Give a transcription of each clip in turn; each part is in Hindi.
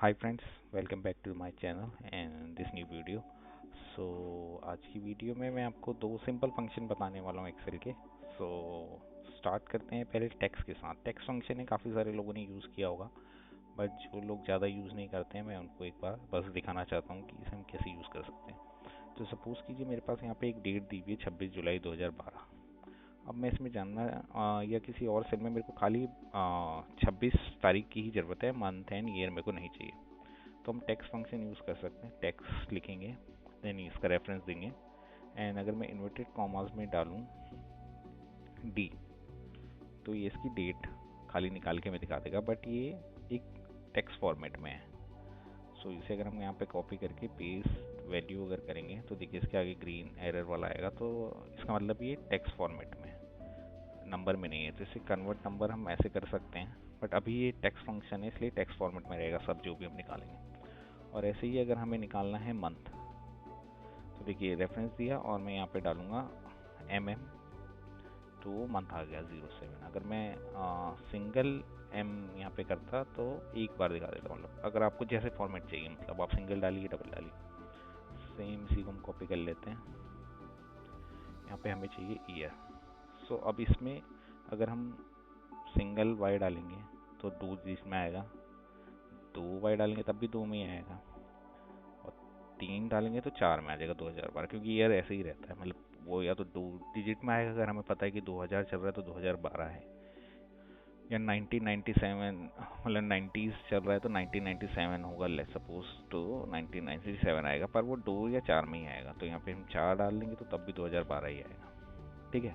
Hi friends, welcome back to my channel and this new video. So आज की वीडियो में मैं आपको दो सिंपल फंक्शन बताने वाला हूँ एक्सेल के। सो स्टार्ट करते हैं पहले टेक्स्ट के साथ। टेक्स्ट फंक्शन है, काफ़ी सारे लोगों ने यूज़ किया होगा, बट जो लोग ज़्यादा यूज़ नहीं करते हैं मैं उनको एक बार बस दिखाना चाहता हूँ कि इसे हम कैसे यूज़ कर सकते हैं। तो सपोज़ कीजिए मेरे पास यहाँ पे एक डेट दी हुई है 26 जुलाई 2012। अब मैं इसमें जानना या किसी और सेल में मेरे को खाली 26 तारीख की ही ज़रूरत है, मंथ एंड ईयर मेरे को नहीं चाहिए। तो हम टेक्स्ट फंक्शन यूज़ कर सकते हैं। टेक्स्ट लिखेंगे, देन इसका रेफरेंस देंगे, एंड अगर मैं इन्वर्टेड कॉमास में डालूं डी तो ये इसकी डेट खाली निकाल के मैं दिखा देगा, बट ये एक टेक्स्ट फॉर्मेट में है। सो इसे अगर हम यहाँ पे कॉपी करके पेस्ट वैल्यू अगर करेंगे तो देखिए इसके आगे ग्रीन एरर वाला आएगा, तो इसका मतलब ये टेक्स्ट फॉर्मेट में है, नंबर में नहीं है। तो इसे कन्वर्ट नंबर हम ऐसे कर सकते हैं, बट अभी ये टेक्स्ट फंक्शन है इसलिए टेक्स्ट फॉर्मेट में रहेगा सब जो भी हम निकालेंगे। और ऐसे ही अगर हमें निकालना है मंथ, तो देखिए रेफरेंस दिया और मैं यहाँ पे डालूँगा तो मंथ आ गया 07। अगर मैं सिंगल एम यहाँ पे करता तो एक बार दिखा देता, मतलब अगर आपको जैसे फॉर्मेट चाहिए, मतलब आप सिंगल डालिए डबल डालिए। सेम इसी को हम कॉपी कर लेते हैं, यहाँ पे हमें चाहिए ईयर। सो अब इसमें अगर हम सिंगल वाई डालेंगे तो 2 इसमें आएगा, 2 वाई डालेंगे तब भी 2 में ही आएगा, 3 डालेंगे तो 4 में आ जाएगा 2012, क्योंकि ईयर ऐसे ही रहता है, मतलब वो या तो 2 डिजिट में आएगा अगर हमें पता है कि 2000 चल रहा है तो 2012 है, या 1997 मतलब 90s चल रहा है तो 1997 होगा, लेट्स सपोज तो 1997 आएगा, पर वो 2 या 4 में ही आएगा। तो यहाँ पे हम 4 डाल देंगे तो तब भी 2012 ही आएगा, ठीक है।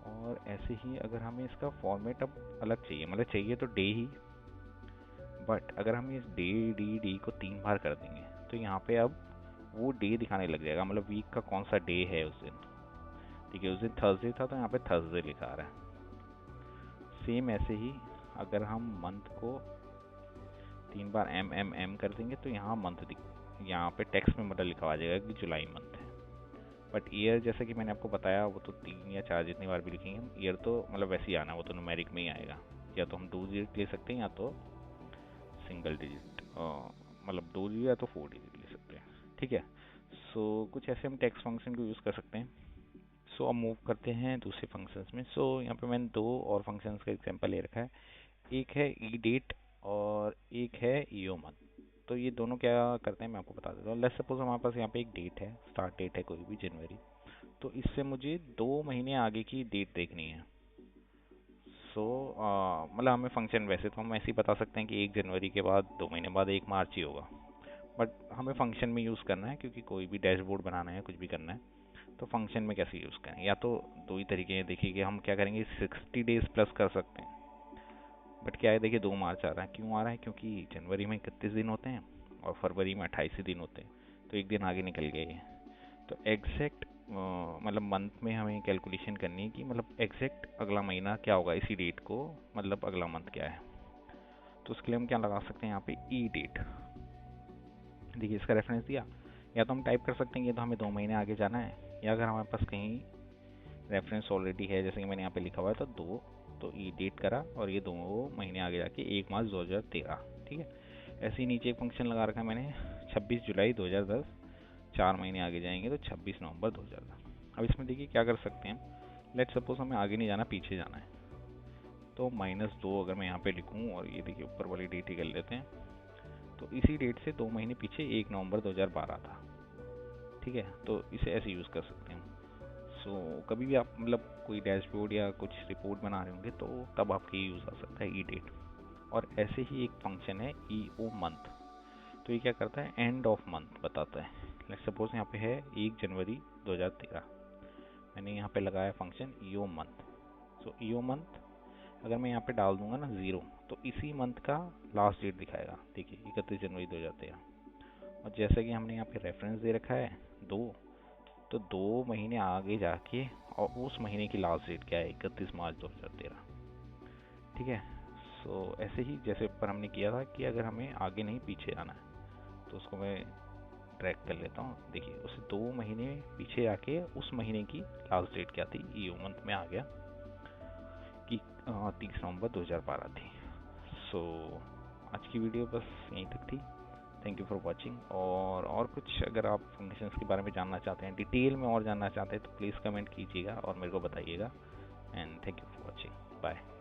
और ऐसे ही अगर हमें इसका फॉर्मेट अब अलग चाहिए, मतलब चाहिए तो डे ही, बट अगर हम इस डे डी डी को 3 बार कर देंगे तो यहाँ पे अब वो डे दिखाने लग जाएगा, मतलब वीक का कौन सा डे है उस दिन। ठीक है, उस दिन थर्सडे था तो यहाँ पे थर्सडे लिखा आ रहा है। सेम ऐसे ही अगर हम मंथ को 3 बार एम कर देंगे तो यहाँ मंथ यहाँ पे टेक्स्ट में मतलब लिखा आ जाएगा कि जुलाई मंथ है। बट ईयर जैसे कि मैंने आपको बताया वो तो 3 या 4 जितनी बार भी लिखेंगे हम, ईयर तो मतलब वैसे ही आना, वो तो न्यूमेरिक में ही आएगा। या तो हम 2 डिजिट ले सकते हैं या तो सिंगल डिजिट, मतलब 2 डिजिट या तो 4 डिजिट ले सकते हैं, ठीक है। सो कुछ ऐसे हम टेक्स्ट फंक्शन को यूज़ कर सकते हैं। सो अब मूव करते हैं दूसरे फंक्शंस में। सो यहाँ पे मैंने 2 और फंक्शंस का एग्जांपल ले रखा है, एक है ई डेट और एक है ईओ मंथ। तो ये दोनों क्या करते हैं मैं आपको बता देता हूँ। लेट्स सपोज हमारे पास यहाँ पे एक डेट है, स्टार्ट डेट है कोई भी जनवरी, तो इससे मुझे 2 महीने आगे की डेट देखनी है। सो मतलब हमें फंक्शन वैसे तो हम ऐसे ही बता सकते हैं कि 1 जनवरी के बाद 2 महीने बाद 1 मार्च ही होगा, बट हमें फंक्शन में यूज़ करना है क्योंकि कोई भी डैशबोर्ड बनाना है, कुछ भी करना है तो फंक्शन में कैसे यूज़ करें। या तो 2 ही तरीके हैं, देखिए कि हम क्या करेंगे 60 डेज प्लस कर सकते हैं, बट क्या है देखिए 2 मार्च आ रहा है, क्यों आ रहा है क्योंकि जनवरी में 31 दिन होते हैं और फरवरी में 28 ही दिन होते हैं, तो एक दिन आगे निकल गए हैं। तो एग्जैक्ट मतलब मंथ में हमें कैलकुलेशन करनी है कि मतलब एग्जैक्ट अगला महीना क्या होगा इसी डेट को, मतलब अगला मंथ क्या है। तो उसके लिए हम क्या लगा सकते हैं यहाँ पे ई डेट, देखिए इसका रेफरेंस दिया। या तो हम टाइप कर सकते हैं ये तो हमें 2 महीने आगे जाना है, या अगर हमारे पास कहीं रेफरेंस ऑलरेडी है जैसे कि मैंने यहाँ पे लिखा हुआ है तो 2, तो ई डेट करा और ये 2 महीने आगे जाके 1 मार्च 2013, ठीक है। ऐसे ही नीचे एक फंक्शन लगा रखा है मैंने 26 जुलाई 2010, 4 महीने आगे जाएंगे तो 26 नवंबर 2010। अब इसमें देखिए क्या कर सकते हैं, लेट सपोज हमें आगे नहीं जाना पीछे जाना है, तो -2 अगर मैं यहाँ पे लिखूँ और ये देखिए ऊपर वाली डेट ही कर लेते हैं, तो इसी डेट से 2 महीने पीछे 1 नवंबर 2012 था, ठीक है। तो इसे ऐसे यूज़ कर सकते हैं। सो कभी भी आप मतलब कोई डैशबोर्ड या कुछ रिपोर्ट बना रहे होंगे तो तब आपके यूज़ आ सकता है ई डेट। और ऐसे ही एक फंक्शन है ई ओ मंथ, तो ये क्या करता है एंड ऑफ मंथ बताता है। लेट्स सपोज यहाँ पे है 1 जनवरी 2013, मैंने यहाँ पे लगाया फंक्शन ई ओ मंथ। सो ई ओ मंथ अगर मैं यहाँ पे डाल दूंगा ना 0, तो इसी मंथ का लास्ट डेट दिखाएगा, देखिए 31 जनवरी 2013। और जैसे कि हमने यहाँ पे रेफरेंस दे रखा है 2, तो 2 महीने आगे जाके और उस महीने की लास्ट डेट क्या है 31 मार्च 2013, ठीक है। सो ऐसे ही जैसे ऊपर हमने किया था कि अगर हमें आगे नहीं पीछे आना है तो उसको मैं ट्रैक कर लेता हूँ, देखिए उसे 2 महीने पीछे आके उस महीने की लास्ट डेट क्या थी, ई मंथ में आ गया कि 30 नवंबर 2012 थी। सो आज की वीडियो बस यहीं तक थी। Thank you for watching. और कुछ अगर आप फंक्शंस के बारे में जानना चाहते हैं, डिटेल में और जानना चाहते हैं, तो प्लीज़ कमेंट कीजिएगा और मेरे को बताइएगा। And thank you for watching. Bye.